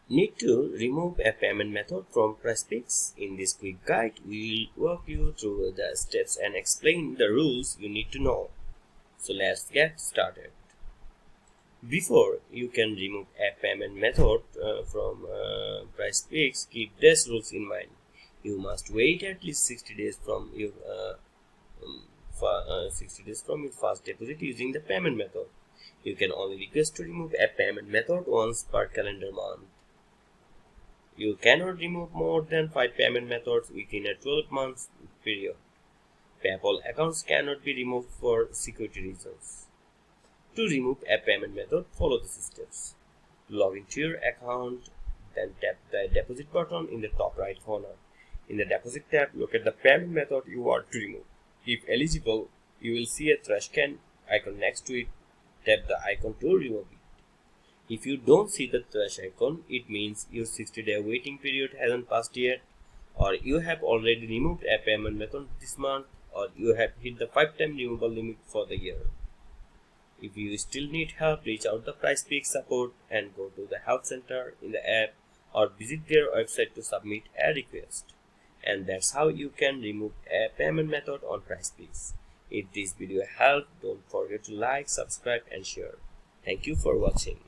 Need to remove a payment method from Prizepicks? In this quick guide, we will walk you through the steps and explain the rules you need to know. So let's get started. Before you can remove a payment method from Prizepicks, keep these rules in mind. You must wait at least 60 days from your 60 days from your first deposit using the payment method. You can only request to remove a payment method once per calendar month. You cannot remove more than 5 payment methods within a 12 month period. PayPal accounts cannot be removed for security reasons. To remove a payment method, follow these steps. Log into your account, then tap the deposit button in the top right corner. In the deposit tab, look at the payment method you want to remove. If eligible, you will see a trash can icon next to it. Tap the icon to remove it. If you don't see the trash icon, it means your 60-day waiting period hasn't passed yet, or you have already removed a payment method this month, or you have hit the 5-time removal limit for the year. If you still need help, reach out to Prizepicks support and go to the help center in the app or visit their website to submit a request. And that's how you can remove a payment method on Prizepicks. If this video helped, don't forget to like, subscribe and share. Thank you for watching.